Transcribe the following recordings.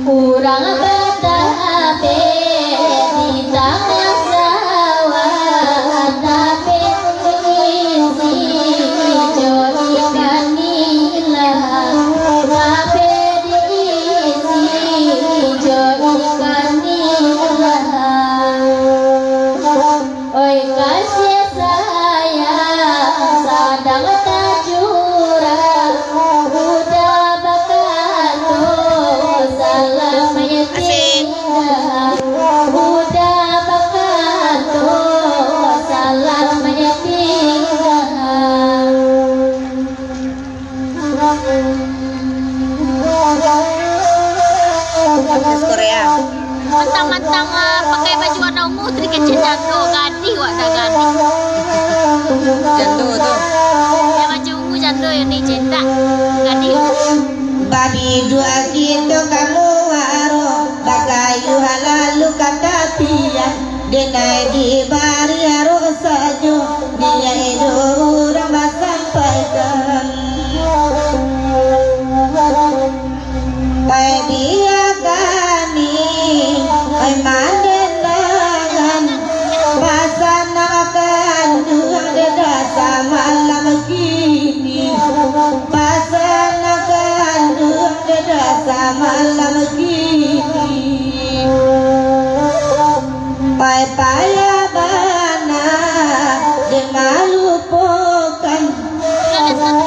kurang betape di tangan sawah tapi isi jodi kanilah tapi diisi jodi kanilah oi kasih saya sadang tajurah udah bakal salam meyetindah udah bakal salam meyetindah Korea. mentang-mentang pakai baju warna ungu trik kecil jando ganti wak dah ganti Jando tuh. ya baju ungu jando ya nih cetak ganti Babi dua gitu kamu waro bakayu halalu kata pia denai di bari harus saja dia itu orang sampaikan pai dia kami pai mandenangan pasanakan dua desa malam kini pasanakan dua desa malam kini pai paya bana dengan lupakan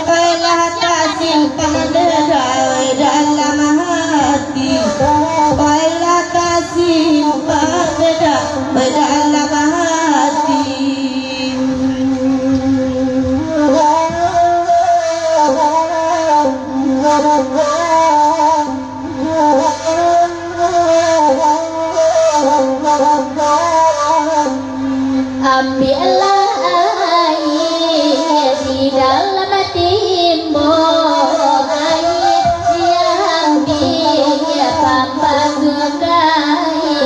pai lata simpan derai dalam hati pai lata simpan derai dalam hati ambillah air di dalam timbo air diambil papa sukai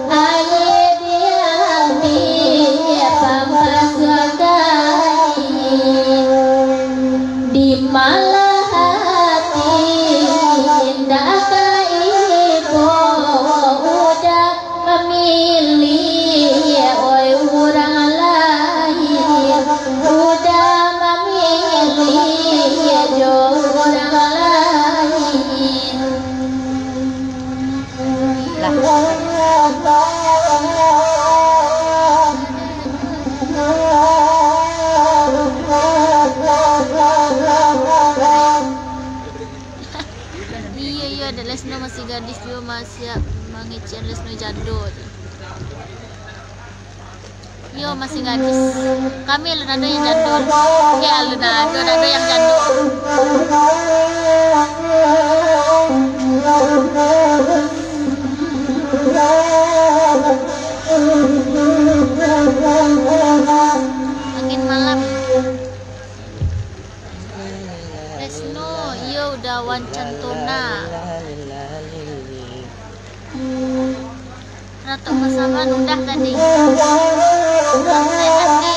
air diambil papa sukai di malah hati indah kaibo udah memilih oi orang lain udah memilih jo orang lain iya ada Lesno masih gadis juga masih mengician Lesno jado yo masih gadis kami Leonardo yang jadul ya Leonardo yang jadul angin malam Lesno yo udah wancantona Ratu pasangan udah tadi kurang sehat nih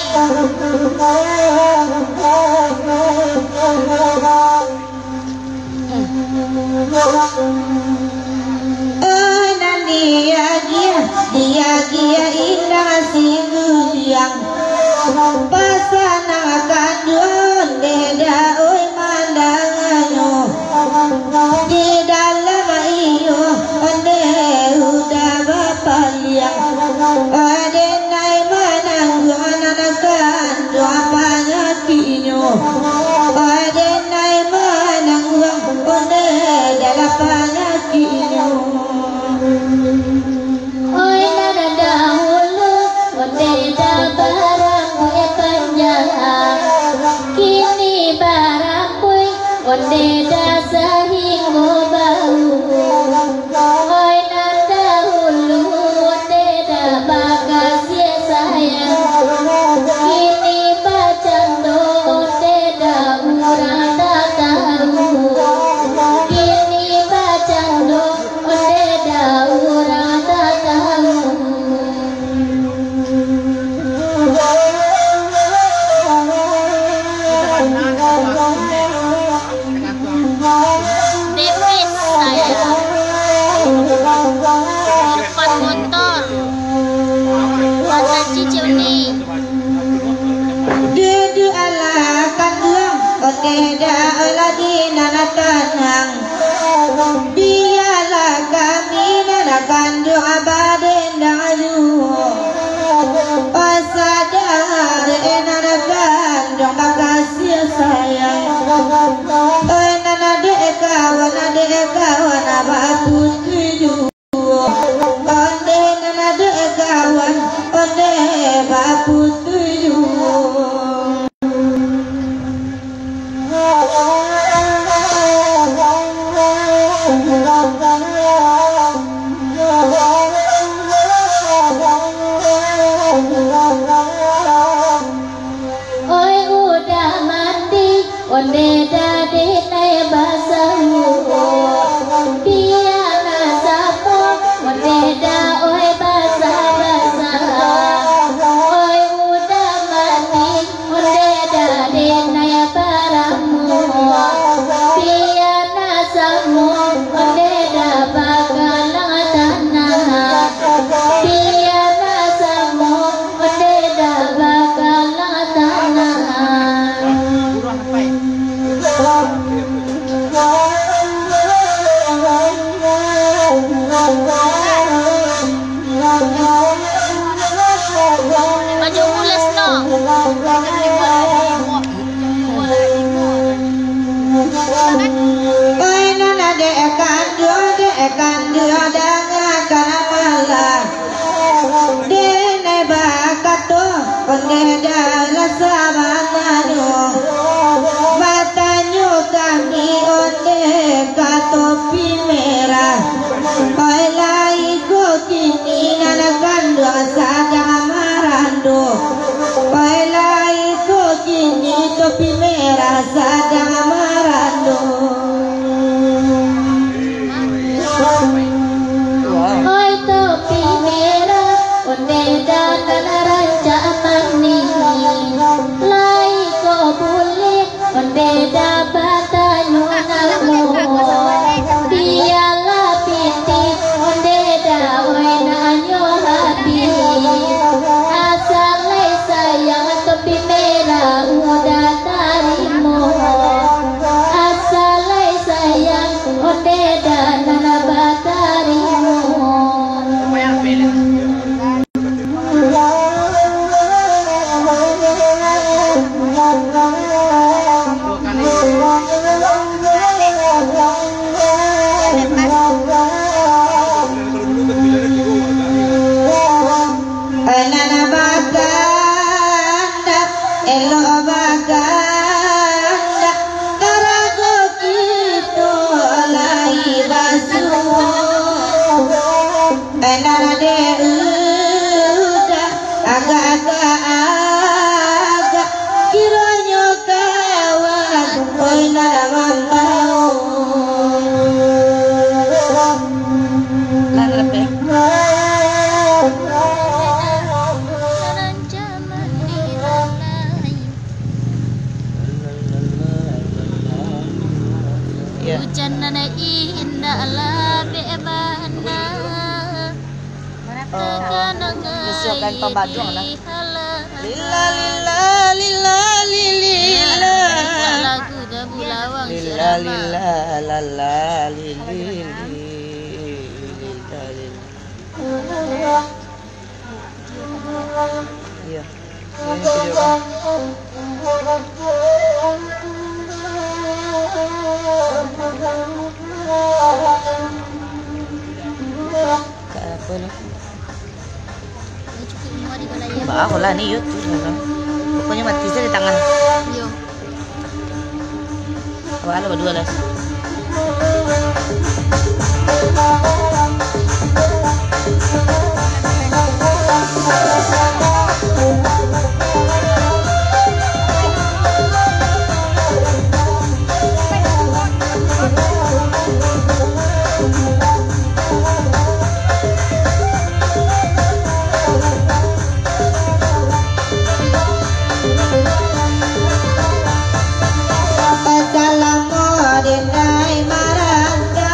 oh nani dia indah singguliang pasana kadun beda oi mandanganyo di dalam iyo ande udah bapaliang ade nai manangguan anakan doa panyakinyo ade nai manangguan ande dalam panyakinyo oi nada dahulu onde barang gue panjang kini nana tanang biarlah kami nanakan doa badan dayu pasadar nanakan doa kasih sayang nana dek kawan abah putri onde nana dek kawan onde abah putri oi udah mati onde dadi nai basahu dia nasapo onde da oi basa oi udah mati onde dadi nai baramu dia nasamu onde da bakalang tanah dia nasamu onde da bakalang tanah. Maju ulas no. oi nana dekan dua dengan kamalah dene bakato onde dala sabanano batanyo kami onde katopi merah oi lai go kini nana kandua sadang marando oi lai go kini topi merah sadang marando Oi topi merah onde dan raja mani lai ko bule onde da batanyo namo biarlah piti onde da oi nanyo habi asal lai sayang topi merah udah tarimo asal lai sayang onde da nana batarimo. nana baganda elo baganda tarago gitu lai basu nana de udah agak kiranya kawan oi nana mambau Hujan nana indah ala bebana tekanang lila lagu dah bulawang lila lala iya Mbak aku lah nih yuk pokoknya mati di tangan yo apa ada berdua les dalam modern maranda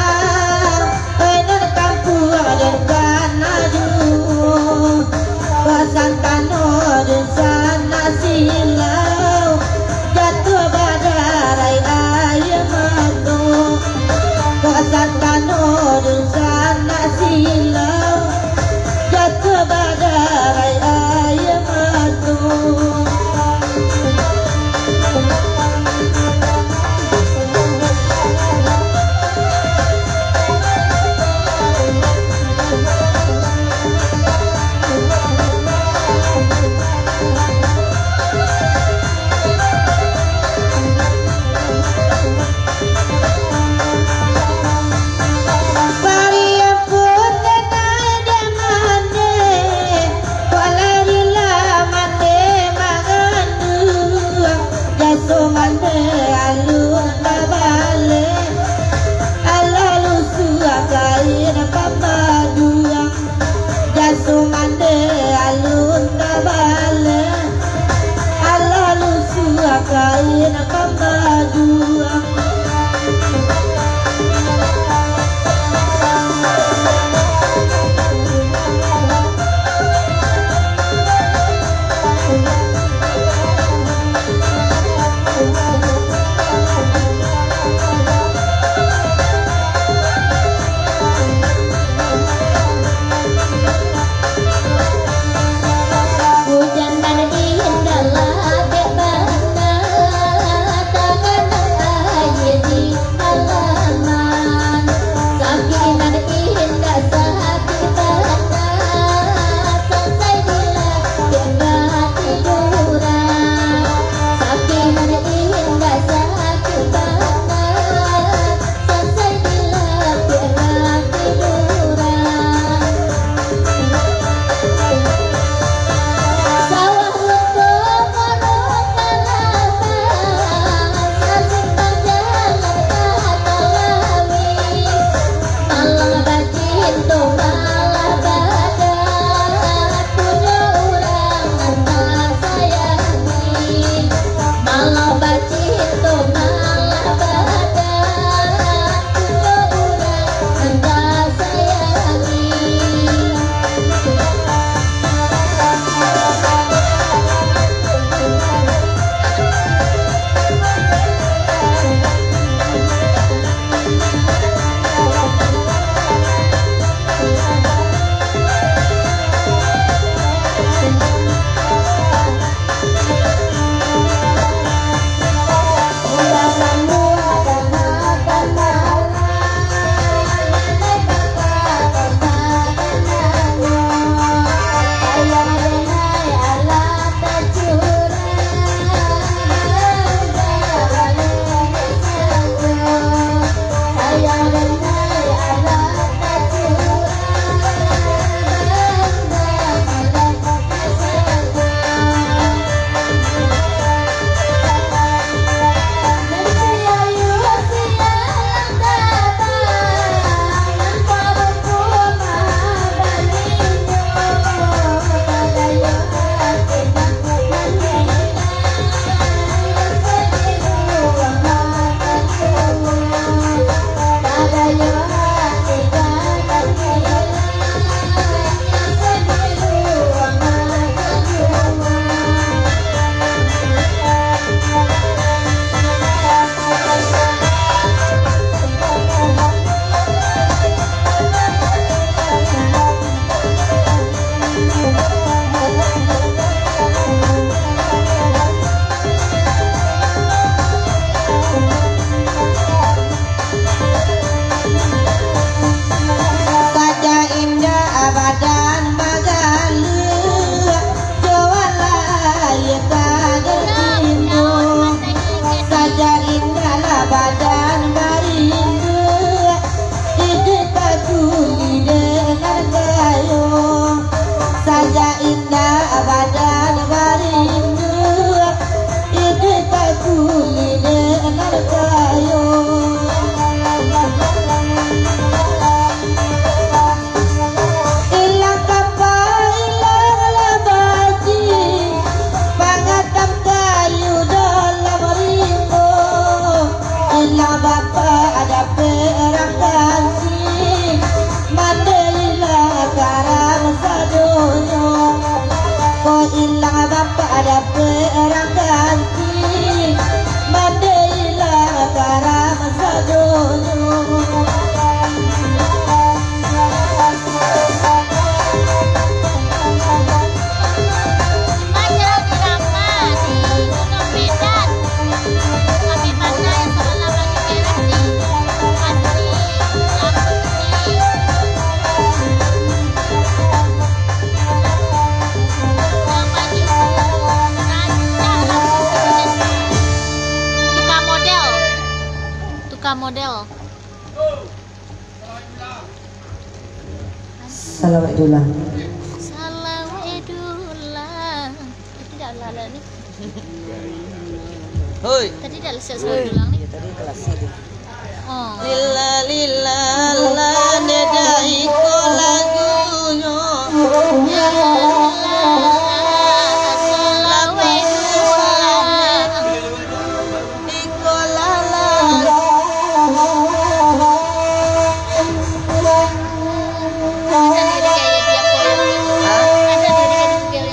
kasih mandailah karam sadono ko ilang bapak ada perang kasih mandailah karam sadono. Model. Salam Edullah. Salam Edullah. Tidak lala nih. Hoi. Tadi tidak lihat salam Edullah nih. Tadi kelas ini. Oh. Lila lila la nedai ko lagunya. Salam Edullah. Ikolala. Ada diri kayak dia koyo. Ada diri kayak dia.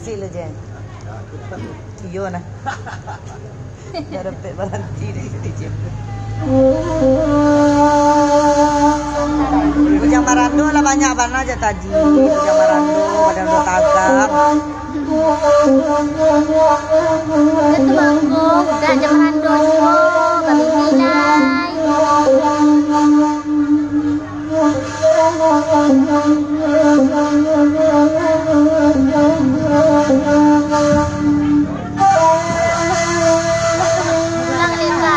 sila dyan. Iyo na. Darapit balanti na ito dyan. Kujang marando lah banyak warna aja tadi. Kujang marando pada udah tagak. Itu bangkok, dah jam marando semua, kami nilai. Pulang Lisa.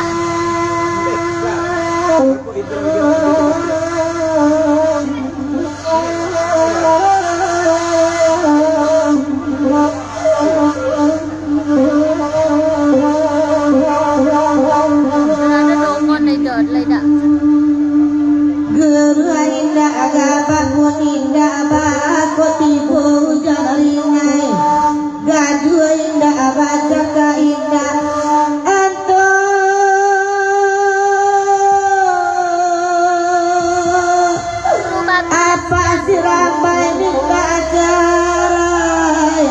Ada dokon dah dah. Guru indah agak pun indah aku tipu hujan ringai. Gadu indah baca ka indah anto. Apa siramai minta ajarai?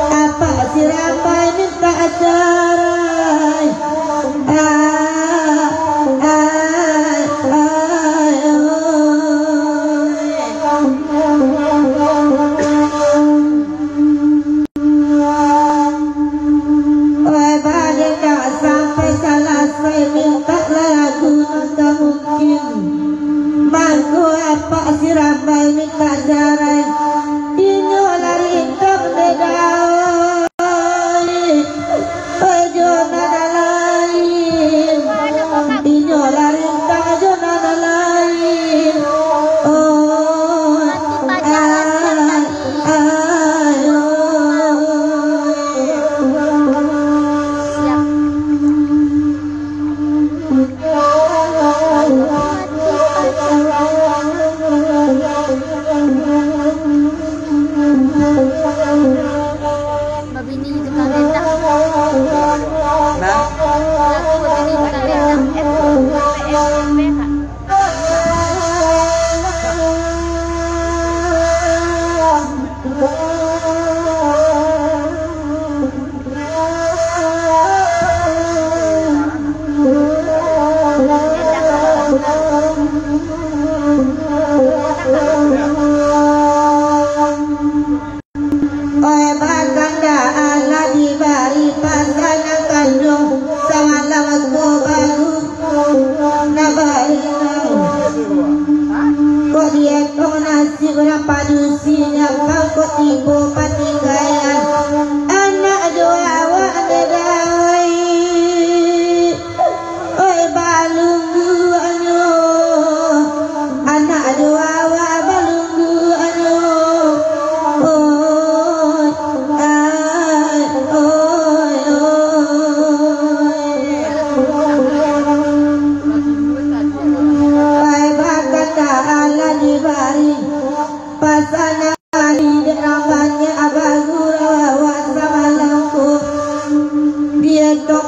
Apa siramai minta ajarai? Apa siramai minta jarai dinyo lari hitam dedai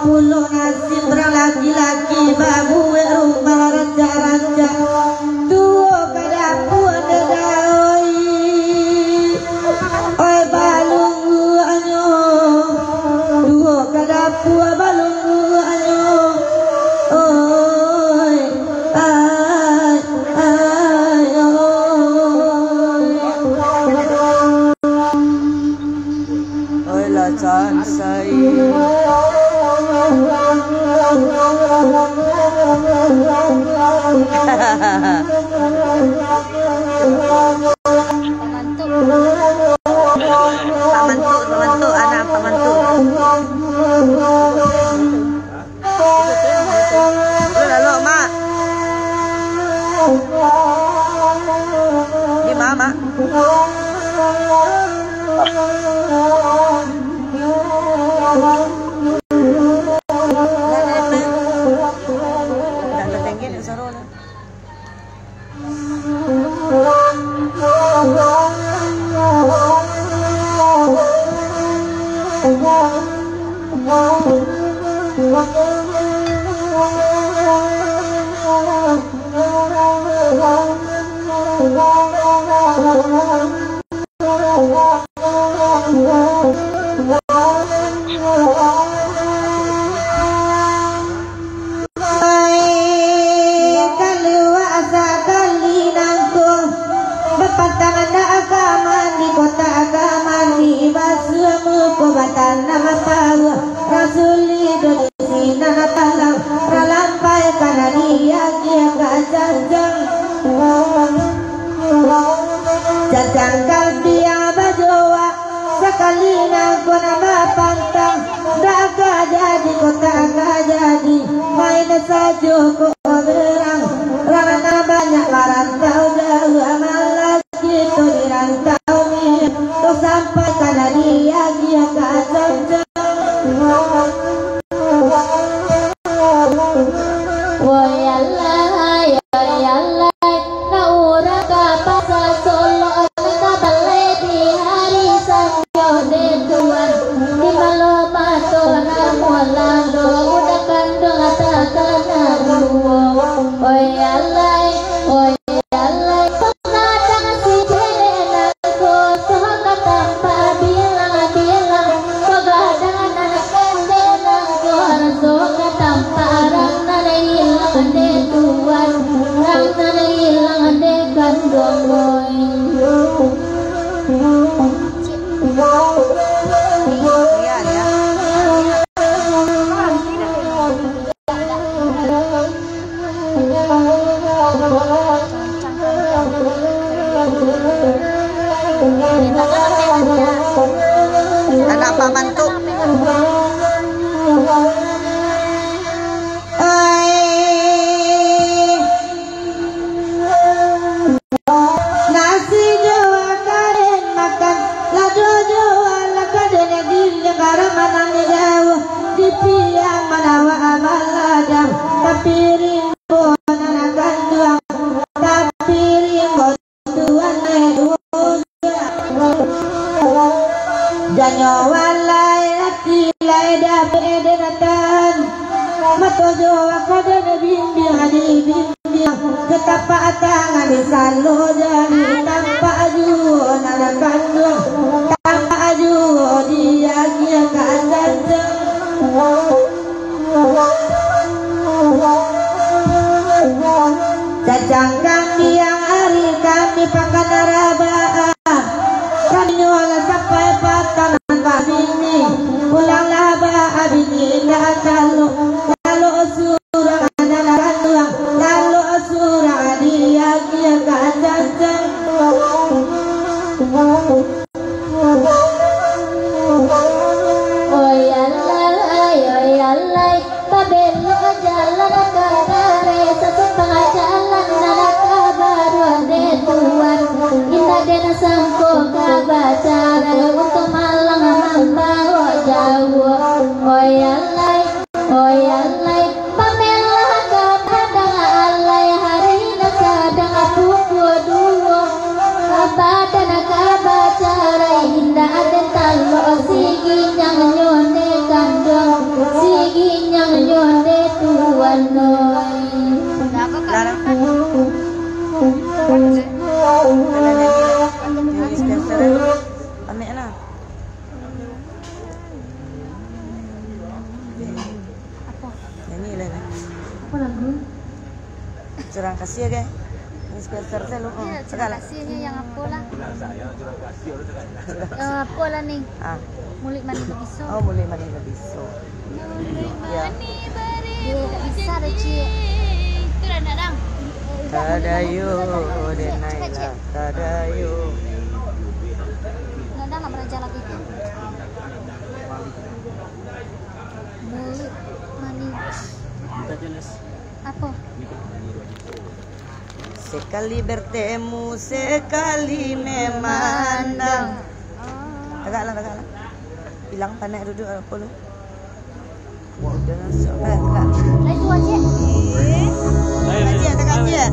20 nasib orang laki-laki babu rumah raja-raja tuo kada puan dedai oi balunggu anyo tuo kada puan balunggu anyo oi ai ai oi la chan sai Pamantu, anak pamantu. Lalu mak, di mama. Anak pamantu. Nasi Jawa karen makan lado Jawa lakaden di negara mana Jawa di piang manawa amaladang tapi rimbo nanakan tuang tapi rimbo tuan janyo walai ati lai dape denatan mato Jawa kaden bimbing adi bimbing ketapa tangan di salo jadi tanpa aju nanakan tuang tanpa aju dia kia kacan cacang kami yang hari kami pakan araba kami nyola sampai patangan babini pulanglah babini dah kalau surah adalah tuang kalau surah dia kia kacan babelo jalan kadare setengah jalan anak baru ade tuan indah dena sangko kabacara untuk malang membawa jauh oyalai pamela kadang alai hari kadang puku dua badan kabacara indah den talo sigi yang nyone kandung sigi Dah kau Dah kan? dah. Nyanyi Spencer. Ambil lah. Apa? Nyanyi lah. Apa lagu? Curang kasih ya, Ini Spencer saya lu. Ya, terima Segala. kasihnya yang apa lah? Apa lah nih? Ah. Mulik mani berpisau. Oh, mulai mandi lebih so. Ya. Dia tak bisa dah cik. Itu dah nak dang. Kadayu denaila kadayu. Nak dang nak belajar lagi ke? Mulik mani. Apa? Sekali bertemu, sekali memandang. Tegaklah. Hilang panik duduk apa lu? Dengan sok tegak. Lain dua cik. Tegak. Tegak.